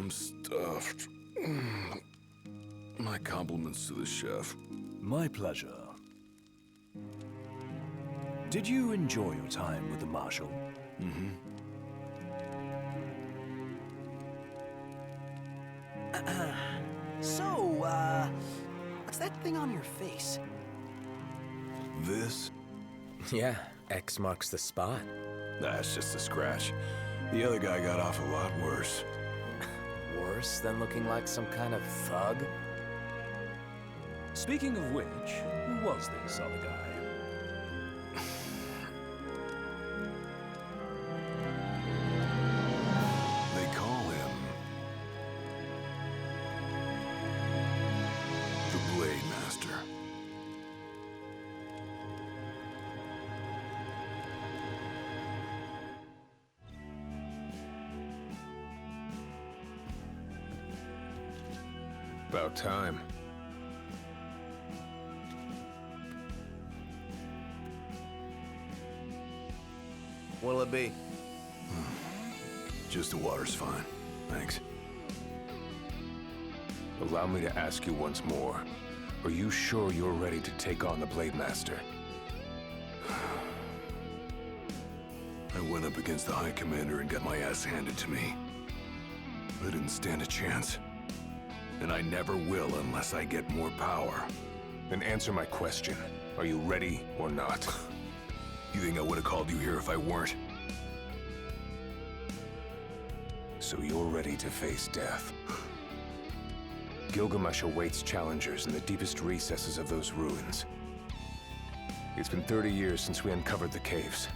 I'm stuffed. My compliments to the chef. My pleasure. Did you enjoy your time with the Marshal? Mm-hmm. What's that thing on your face? This? Yeah, X marks the spot. That's just a scratch. The other guy got off a lot worse. Worse than looking like some kind of thug? Speaking of which, who was this other guy? They call him the Blade Master. About time. What'll it be? Just the water's fine. Thanks. Allow me to ask you once more. Are you sure you're ready to take on the Blade Master? I went up against the High Commander and got my ass handed to me. I didn't stand a chance. And I never will unless I get more power. Then answer my question. Are you ready or not? You think I would have called you here if I weren't? So you're ready to face death. Gilgamesh awaits challengers in the deepest recesses of those ruins. It's been 30 years since we uncovered the caves.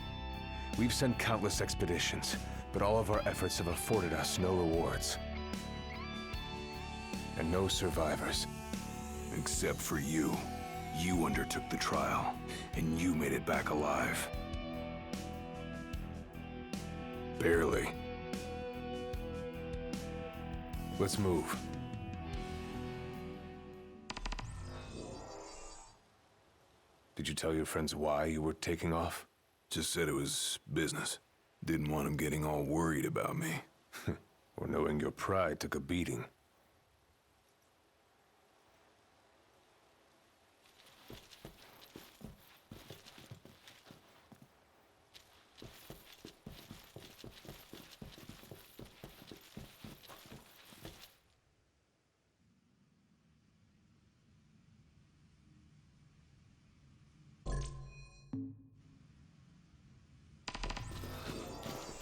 We've sent countless expeditions, but all of our efforts have afforded us no rewards. And no survivors. Except for you. You undertook the trial, and you made it back alive. Barely. Let's move. Did you tell your friends why you were taking off? Just said it was business. Didn't want them getting all worried about me. Or knowing your pride took a beating.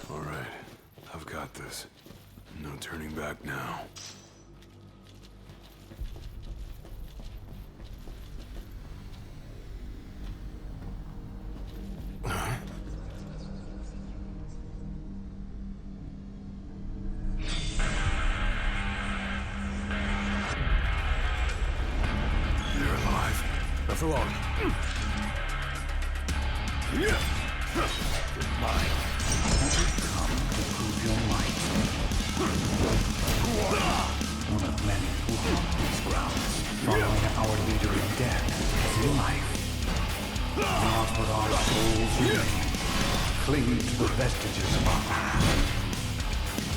All right, I've got this. No turning back now. They're alive. Not for long. Mine. Come to prove your might. One of many who haunt these grounds, following our leader in death as in life. Not but our souls remain, clinging to the vestiges of our past.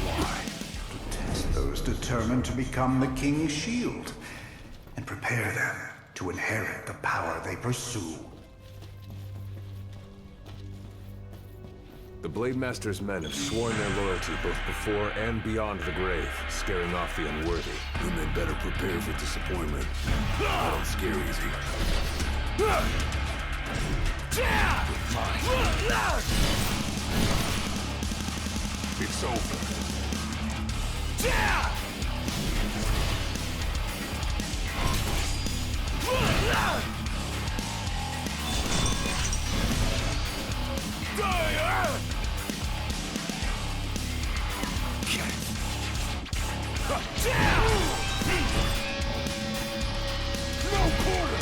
Why? To test those determined to become the King's shield, and prepare them to inherit the power they pursue. The Blade Master's men have sworn their loyalty both before and beyond the grave, scaring off the unworthy. Then they'd better prepare for disappointment. I don't scare easy. It's over. No quarter!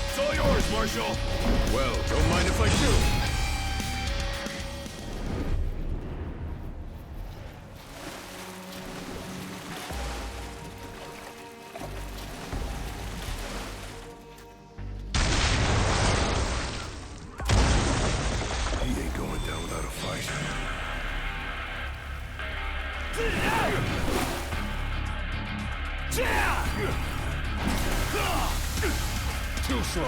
It's all yours, Marshal. Well, don't mind if I do. He ain't going down Too slow.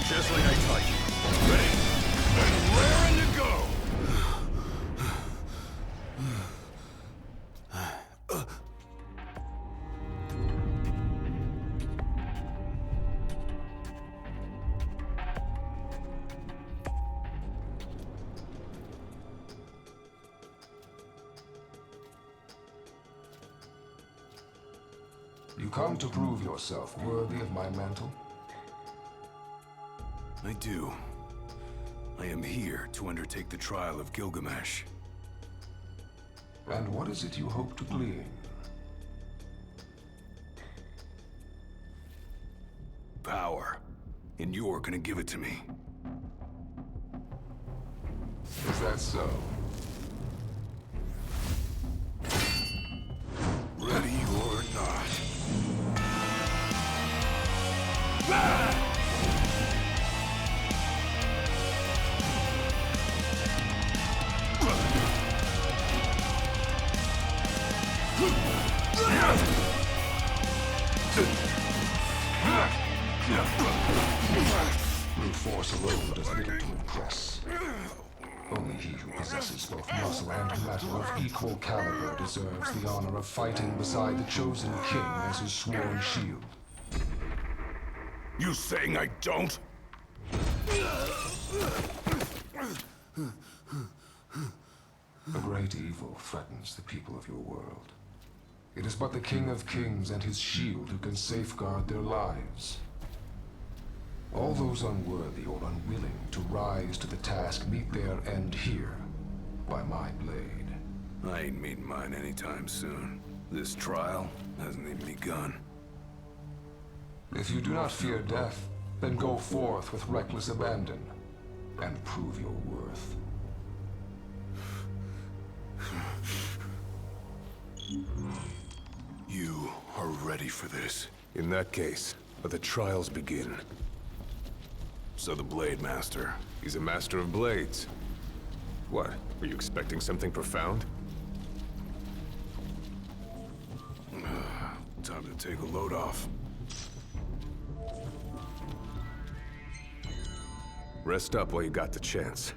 Just like I taught you. Ready? And raring to go! You come to prove yourself worthy of my mantle? I do. I am here to undertake the trial of Gilgamesh. And what is it you hope to glean? Power. And you're gonna give it to me. Is that so? Ready or not. Brute force alone does little to impress. Only he who possesses both muscle and matter of equal caliber deserves the honor of fighting beside the chosen king as his sworn shield. You saying I don't? A great evil threatens the people of your world. It is but the King of Kings and his shield who can safeguard their lives. All those unworthy or unwilling to rise to the task meet their end here, by my blade. I ain't meeting mine anytime soon. This trial hasn't even begun. If you do not fear death, then go forth with reckless abandon, and prove your worth. You are ready for this. In that case, let the trials begin. So the Blade Master. He's a master of blades. What? Were you expecting something profound? Time to take a load off. Rest up while you got the chance.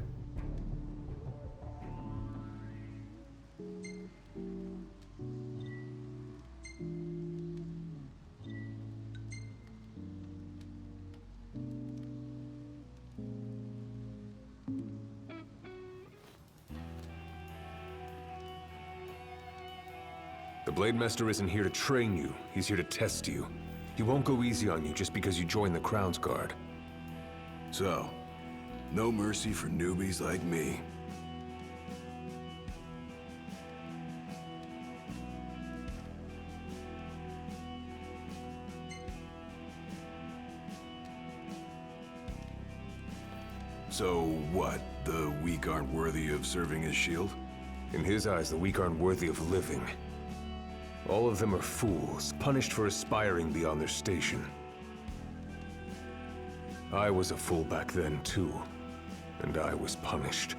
The Blade Master isn't here to train you, he's here to test you. He won't go easy on you just because you joined the Crown's Guard. So, no mercy for newbies like me. So what? The weak aren't worthy of serving as shield? In his eyes, the weak aren't worthy of living. All of them are fools, punished for aspiring beyond their station. I was a fool back then, too. And I was punished.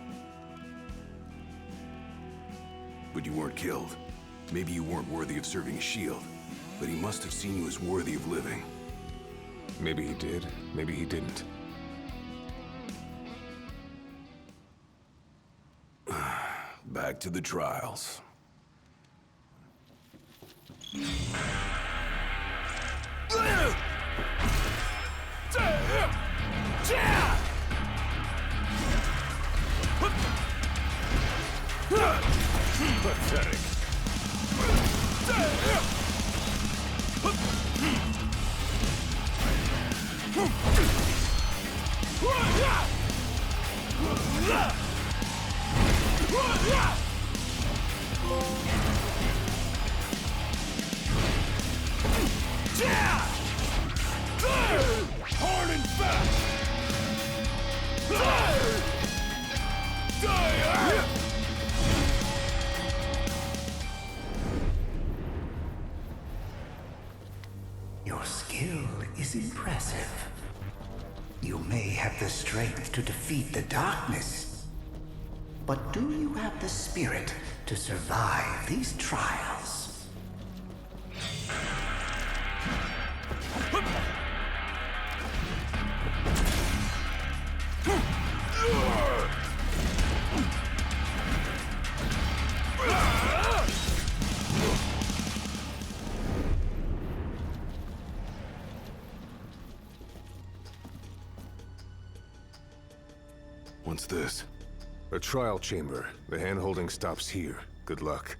But you weren't killed. Maybe you weren't worthy of serving as shield, but he must have seen you as worthy of living. Maybe he did, maybe he didn't. Back to the trials. Pathetic. Hard and fast! Your skill is impressive. You may have the strength to defeat the darkness, but do you have the spirit to survive these trials? What's this? A trial chamber. The hand-holding stops here. Good luck.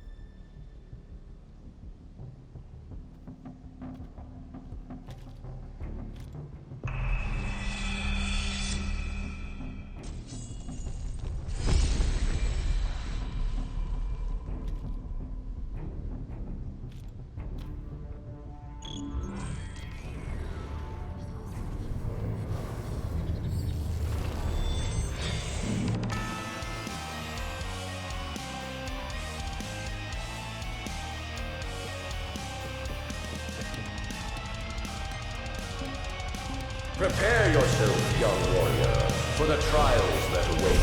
Prepare yourself, young warrior, for the trials that await.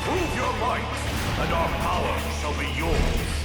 Prove your might, and our power shall be yours.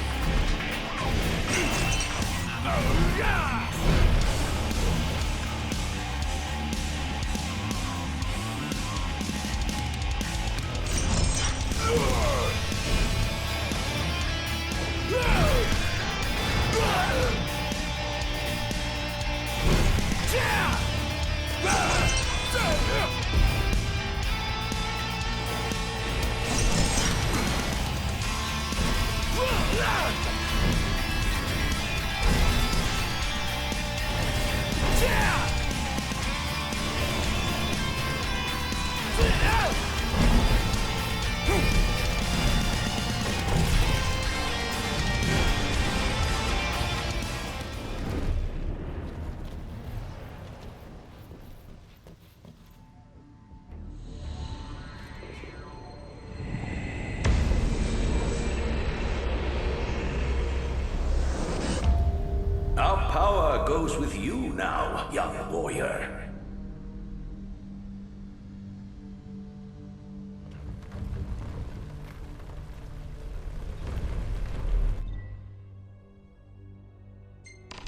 Our power goes with you now, young warrior.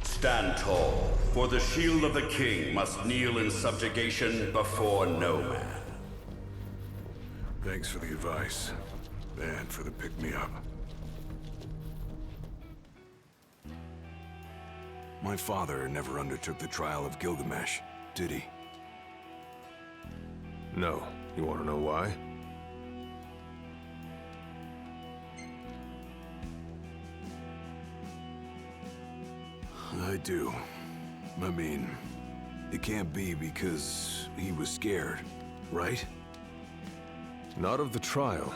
Stand tall, for the shield of the king must kneel in subjugation before no man. Thanks for the advice, and for the pick-me-up. My father never undertook the trial of Gilgamesh, did he? No. You want to know why? I do. I mean, it can't be because he was scared, right? Not of the trial.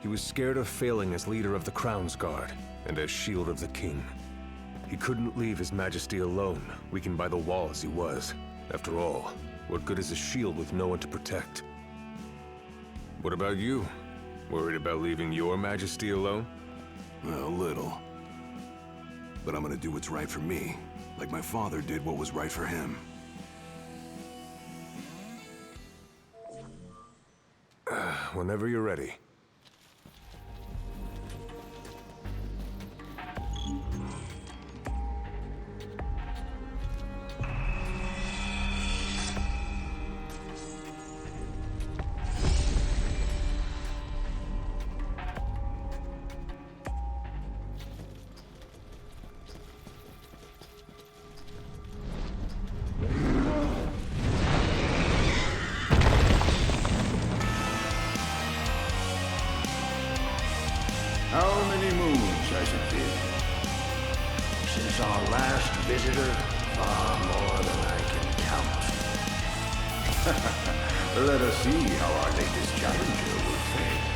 He was scared of failing as leader of the Crown's Guard, and as shield of the king. He couldn't leave His Majesty alone, weakened by the wall as he was. After all, what good is a shield with no one to protect? What about you? Worried about leaving your Majesty alone? Well, a little. But I'm gonna do what's right for me, like my father did what was right for him. Whenever you're ready. present bid. Since our last visitor, far more than I can count. Let us see how our latest challenger will fare.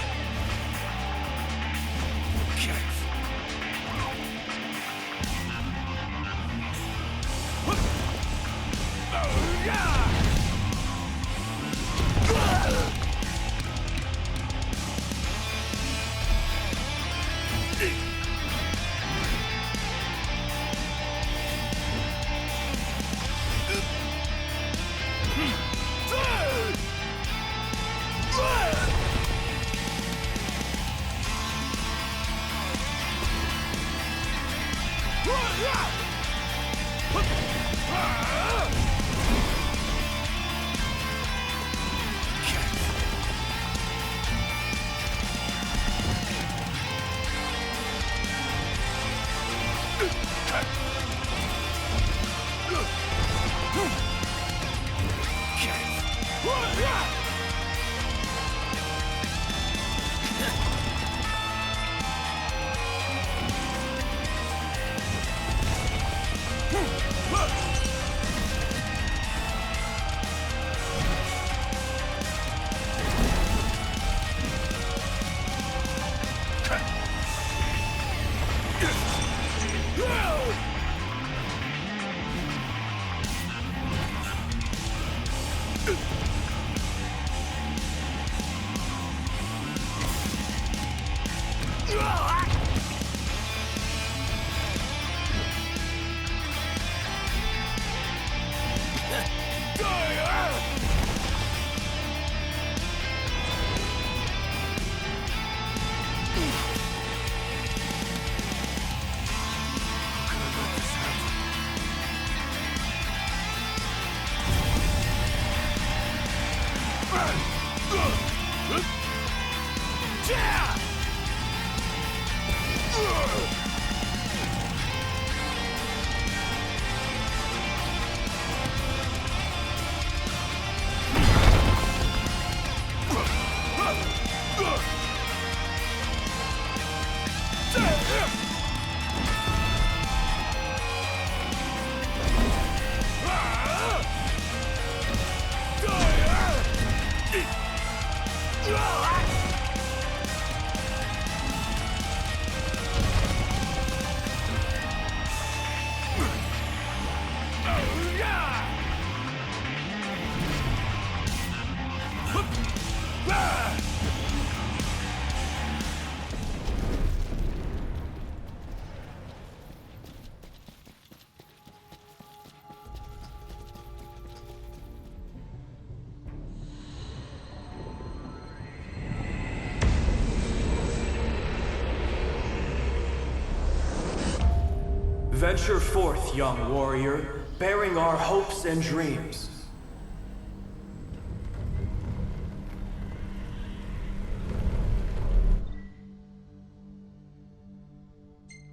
Venture forth, young warrior, bearing our hopes and dreams.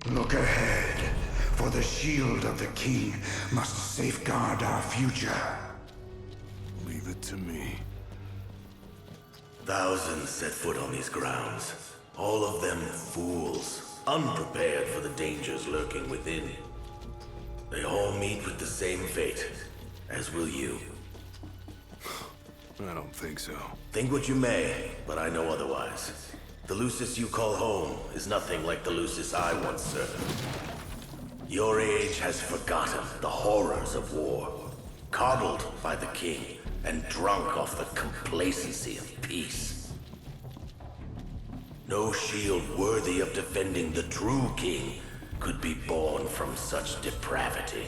Look ahead, for the shield of the king must safeguard our future. Leave it to me. Thousands set foot on these grounds. All of them fools, unprepared for the dangers lurking within. They all meet with the same fate, as will you. I don't think so. Think what you may, but I know otherwise. The Lucis you call home is nothing like the Lucis I once served. Your age has forgotten the horrors of war, coddled by the king, and drunk off the complacency of peace. No shield worthy of defending the true king could be born from such depravity.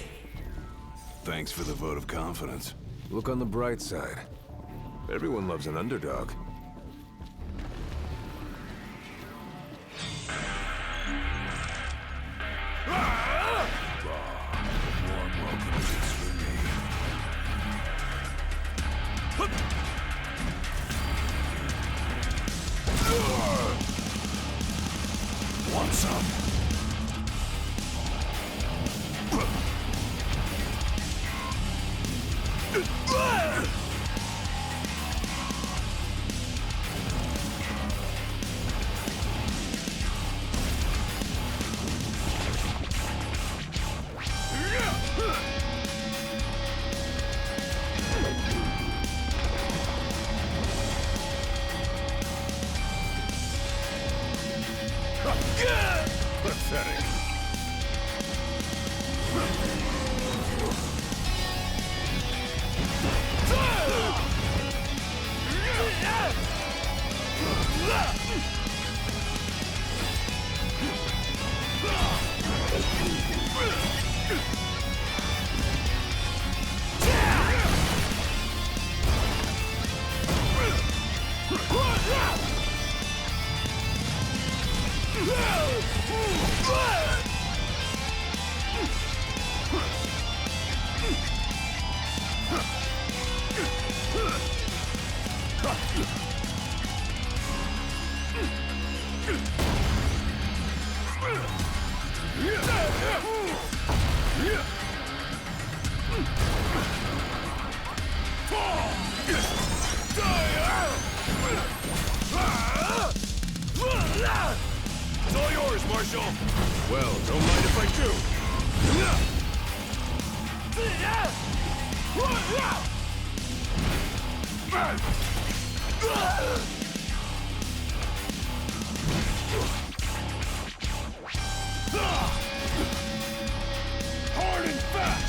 Thanks for the vote of confidence. Look on the bright side. Everyone loves an underdog. Want some? It's all yours, Marshal. Well, don't mind if I do. Hard and fast.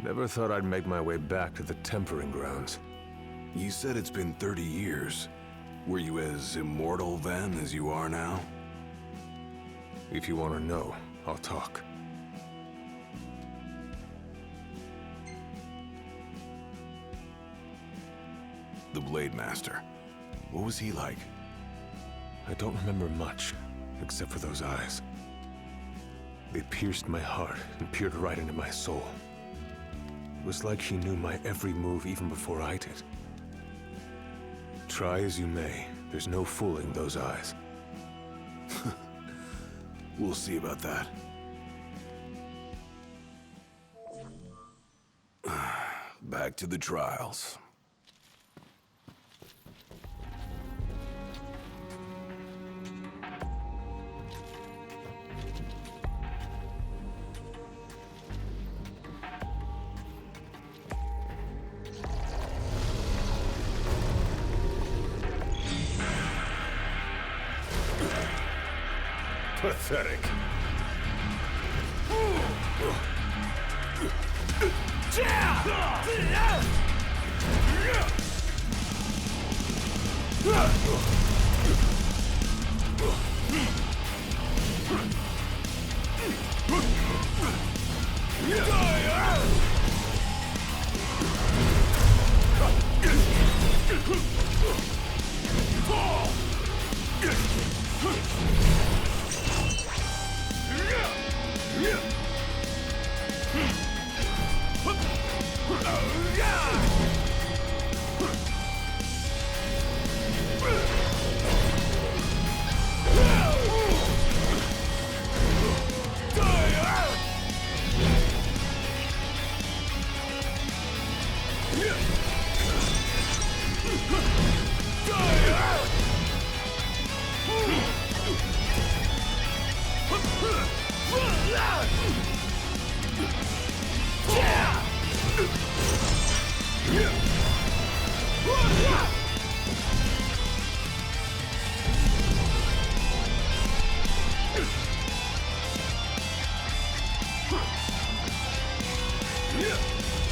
Never thought I'd make my way back to the tempering grounds. You said it's been 30 years. Were you as immortal then as you are now? If you want to know, I'll talk. The Blade Master. What was he like? I don't remember much, except for those eyes. They pierced my heart and peered right into my soul. It was like she knew my every move even before I did. Try as you may, there's no fooling those eyes. We'll see about that. Back to the trials. Pathetic.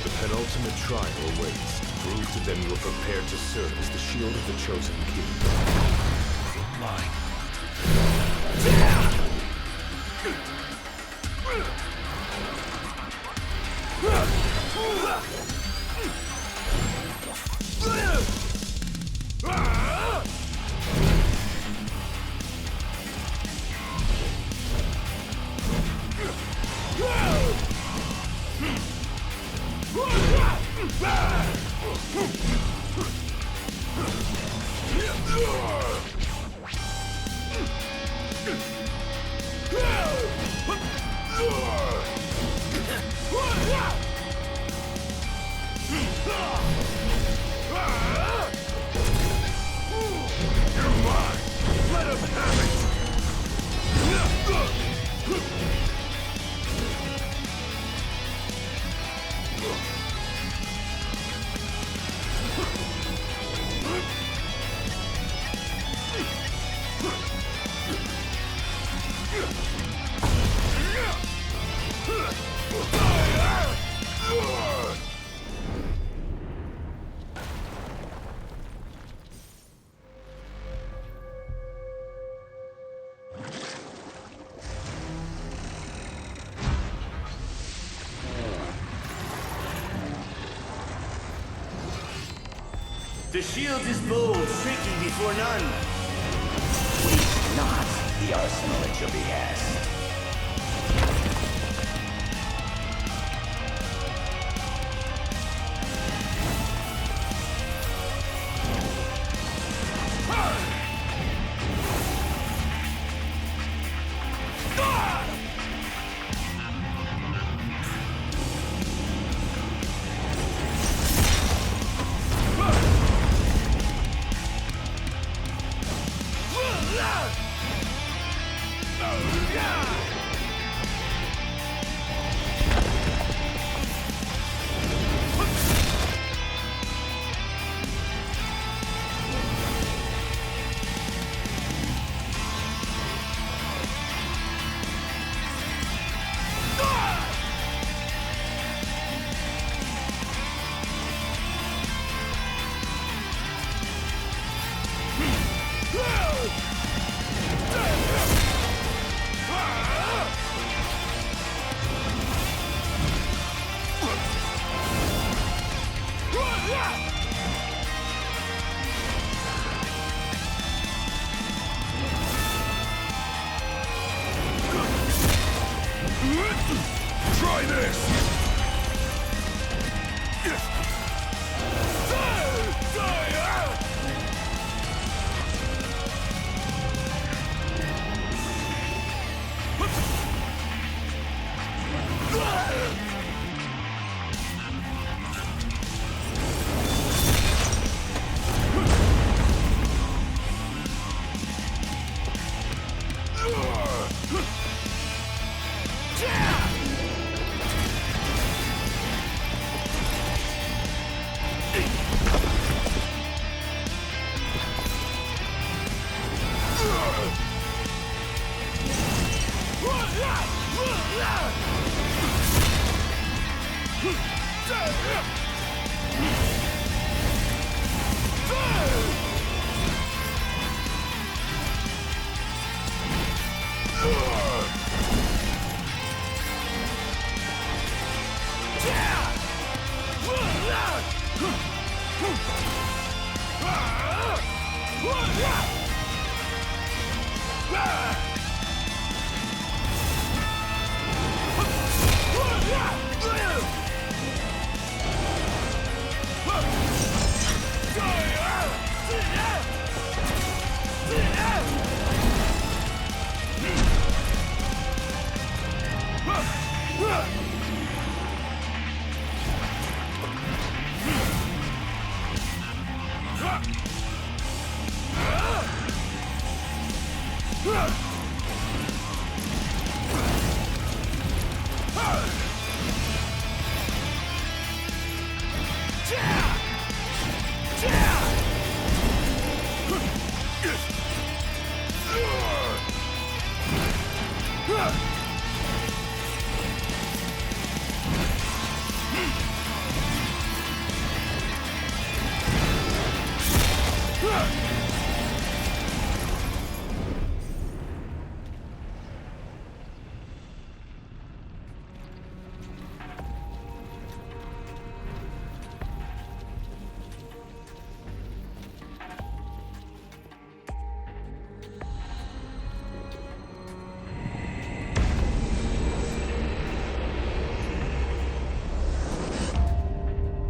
The penultimate trial awaits. Prove to them you are prepared to serve as the shield of the chosen king. Mine. The shield is bold, tricky before none. Waste not the arsenal at your behest. Try this!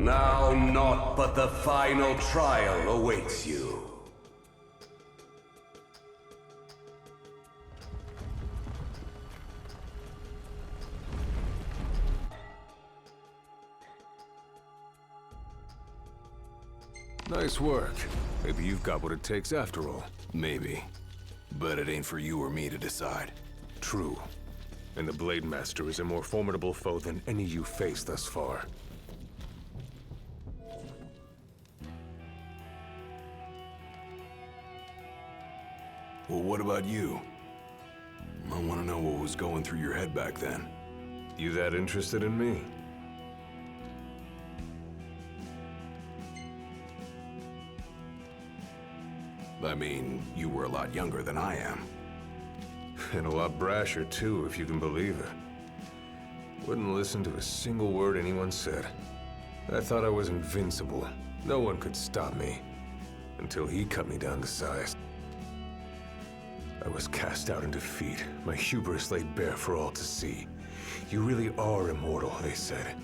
Now naught but the final trial awaits you. Nice work. Maybe you've got what it takes after all. Maybe. But it ain't for you or me to decide. True. And the Blade Master is a more formidable foe than any you've faced thus far. Well, what about you? I want to know what was going through your head back then. You that interested in me? I mean, you were a lot younger than I am. And a lot brasher, too, if you can believe it. Wouldn't listen to a single word anyone said. I thought I was invincible. No one could stop me. Until he cut me down to size. I was cast out in defeat, my hubris laid bare for all to see. You really are immortal, they said,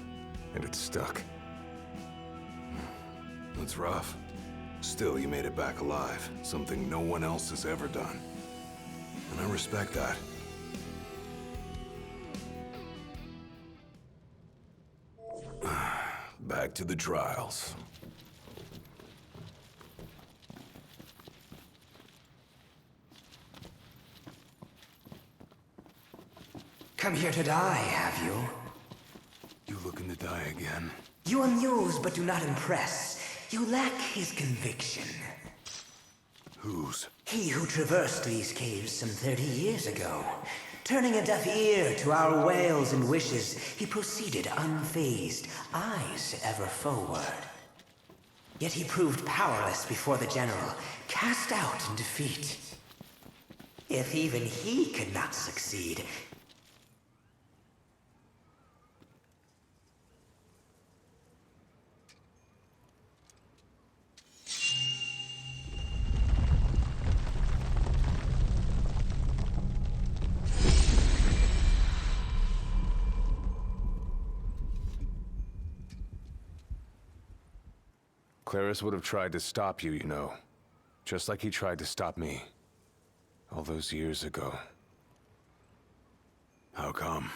and it stuck. That's rough. Still, you made it back alive, something no one else has ever done. And I respect that. Back to the trials. Come here to die, have you? You looking to die again? You amuse but do not impress. You lack his conviction. Whose? He who traversed these caves some 30 years ago. Turning a deaf ear to our wails and wishes, he proceeded unfazed, eyes ever forward. Yet he proved powerless before the general, cast out in defeat. If even he could not succeed, Claris would have tried to stop you, you know. Just like he tried to stop me. All those years ago. How come?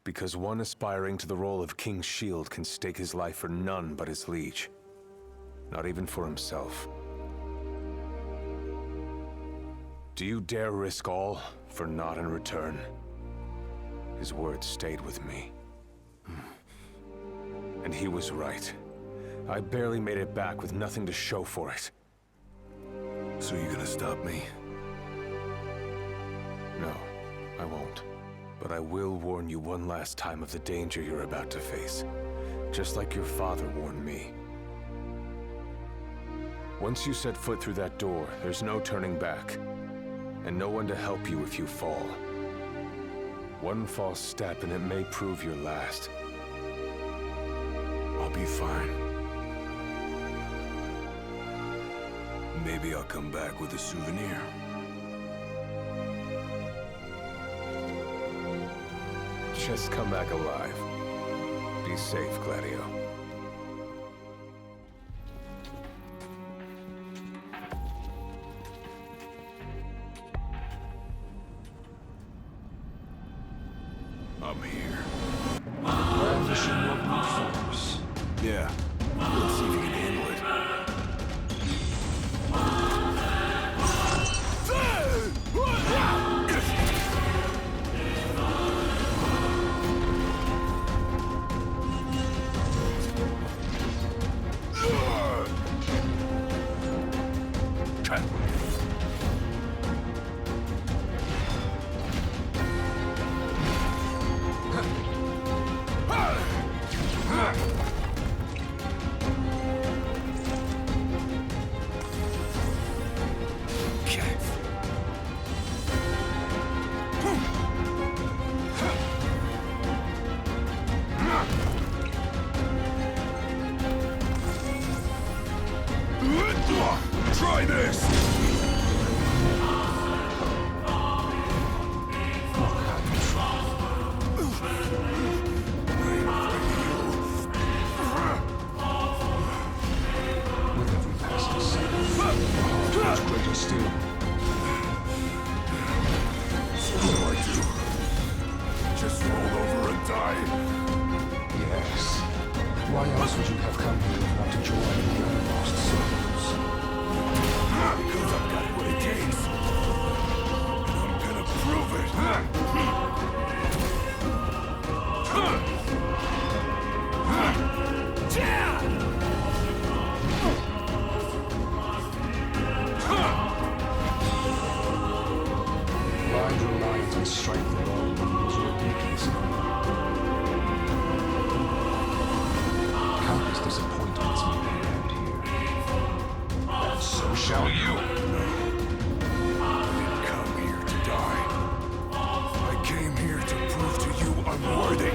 Because one aspiring to the role of King's Shield can stake his life for none but his liege. Not even for himself. Do you dare risk all for naught in return? His words stayed with me. And he was right. I barely made it back with nothing to show for it. So you gonna stop me? No, I won't. But I will warn you one last time of the danger you're about to face. Just like your father warned me. Once you set foot through that door, there's no turning back. And no one to help you if you fall. One false step and it may prove your last. I'll be fine. Maybe I'll come back with a souvenir. Just come back alive. Be safe, Gladio. I'm here. Brandishing your brute force. Yeah. Let's see if you can handle it. Try this! With every passing second, the heart grows greater still. So what do I do? Just roll over and die? Yes. Why else would you have come here if not to join the other lost souls? Because I've got what it takes. And I'm gonna prove it. Ride your lines and strike the blow when use your weakness. Countless disappointments may be around here. And so shall you. I didn't come here to die. I came here to prove to you I'm worthy.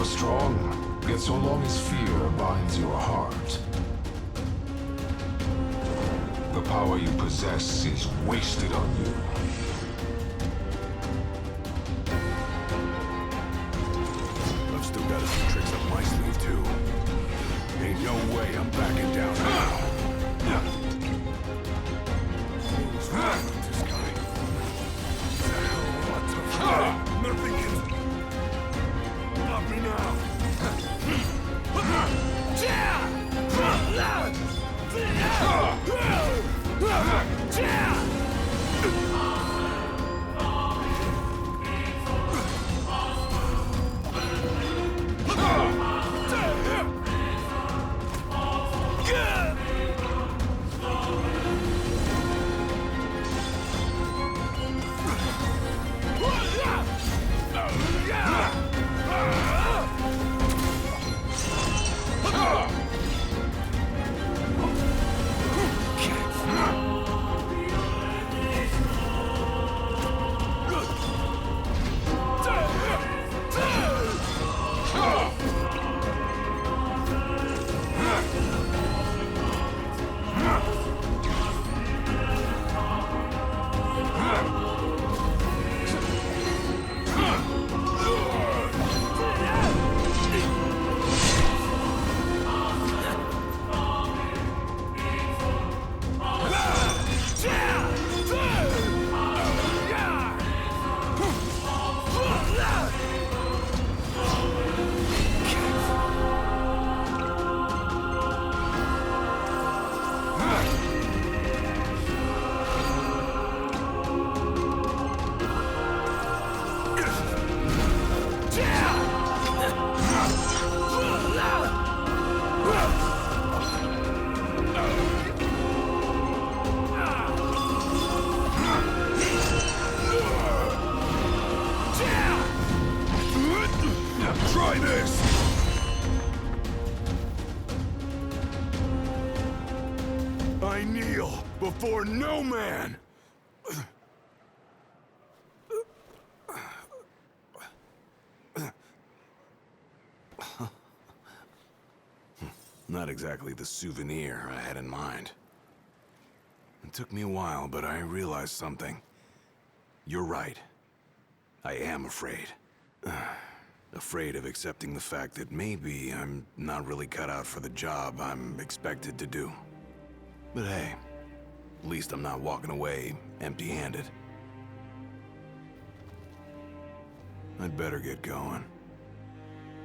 are strong, yet so long as fear binds your heart, the power you possess is wasted on you. I've still got a few tricks up my sleeve, too. Ain't no way I'm backing down now. What's wrong with this guy? What the fuck? Nothing can stop me now. Try this! I kneel before no man! Not exactly the souvenir I had in mind. It took me a while, but I realized something. You're right. I am afraid. Afraid of accepting the fact that maybe I'm not really cut out for the job I'm expected to do. But hey, at least I'm not walking away empty-handed. I'd better get going.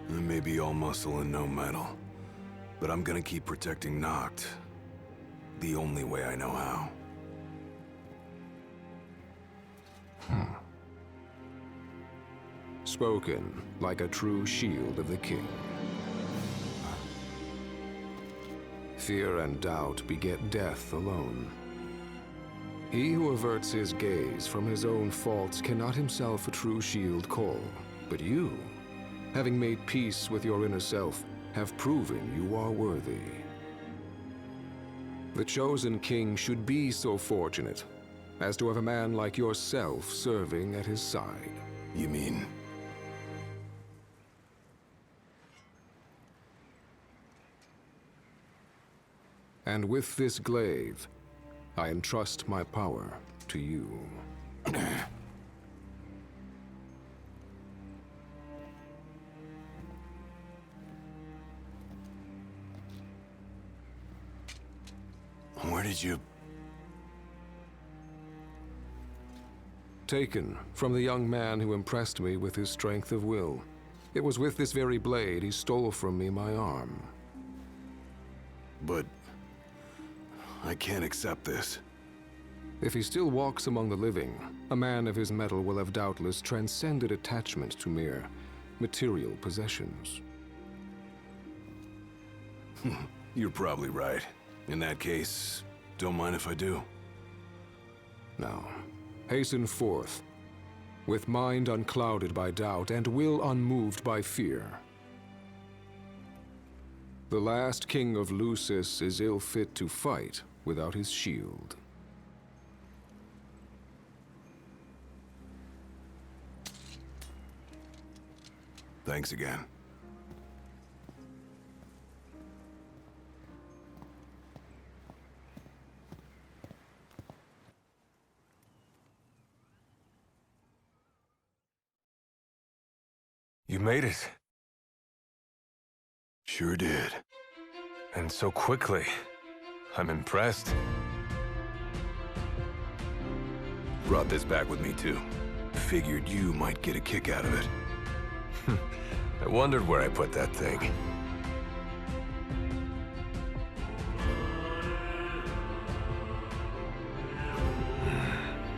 I may be all muscle and no metal, but I'm gonna keep protecting Noct the only way I know how. Spoken like a true shield of the king. Fear and doubt beget death alone. He who averts his gaze from his own faults cannot himself a true shield call. But you, having made peace with your inner self, have proven you are worthy. The chosen king should be so fortunate as to have a man like yourself serving at his side. You mean? And with this glaive, I entrust my power to you. Where did you... Taken from the young man who impressed me with his strength of will. It was with this very blade he stole from me my arm. But... I can't accept this. If he still walks among the living, a man of his mettle will have doubtless transcended attachment to mere material possessions. You're probably right. In that case, don't mind if I do. Now, hasten forth, with mind unclouded by doubt and will unmoved by fear. The last king of Lucis is ill fit to fight without his shield. Thanks again. You made it. Sure did. And so quickly. I'm impressed. Brought this back with me, too. Figured you might get a kick out of it. I wondered where I put that thing.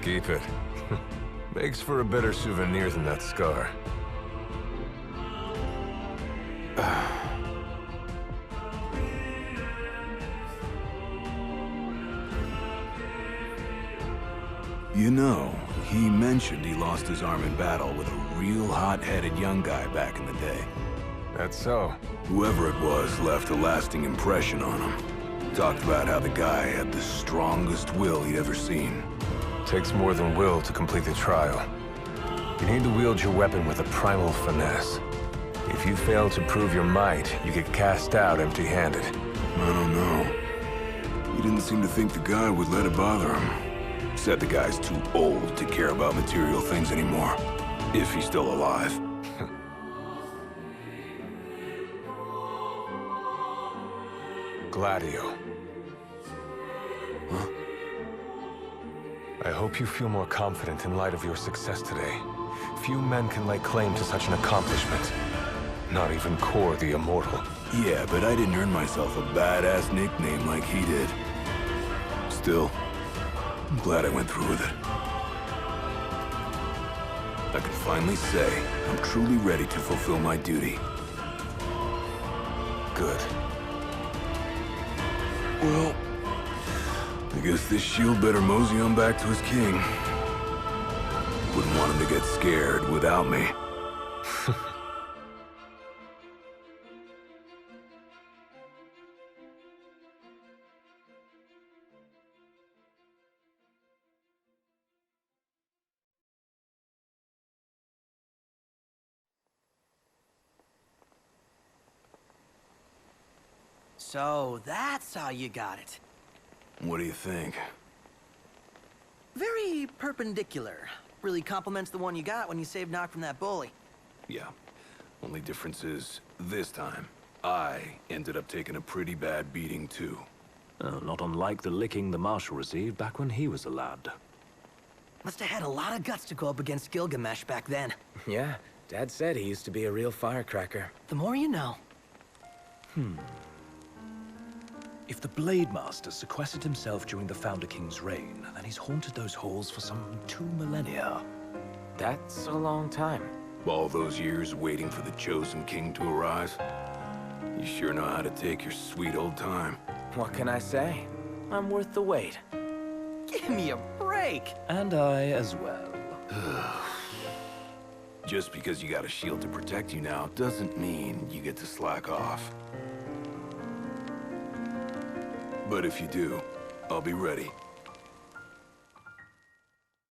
Keep it. Makes for a better souvenir than that scar. You know, he mentioned he lost his arm in battle with a real hot-headed young guy back in the day. That's so. Whoever it was left a lasting impression on him. Talked about how the guy had the strongest will he'd ever seen. Takes more than will to complete the trial. You need to wield your weapon with a primal finesse. If you fail to prove your might, you get cast out empty-handed. I don't know. He didn't seem to think the guy would let it bother him. Said the guy's too old to care about material things anymore. If he's still alive. Gladio. Huh? I hope you feel more confident in light of your success today. Few men can lay claim to such an accomplishment. Not even Kor the Immortal. Yeah, but I didn't earn myself a badass nickname like he did. Still, I'm glad I went through with it. I can finally say I'm truly ready to fulfill my duty. Good. Well, I guess this shield better mosey on back to his king. Wouldn't want him to get scared without me. So that's how you got it. What do you think? Very perpendicular. Really complements the one you got when you saved Nock from that bully. Yeah. Only difference is, this time, I ended up taking a pretty bad beating, too. Not unlike the licking the Marshal received back when he was a lad. Must have had a lot of guts to go up against Gilgamesh back then. Yeah, Dad said he used to be a real firecracker. The more you know. If the Blade Master sequestered himself during the Founder King's reign, then he's haunted those halls for some 2 millennia. That's a long time. All those years waiting for the chosen king to arise. You sure know how to take your sweet old time. What can I say? I'm worth the wait. Give me a break! And I as well. Just because you got a shield to protect you now doesn't mean you get to slack off. But if you do, I'll be ready.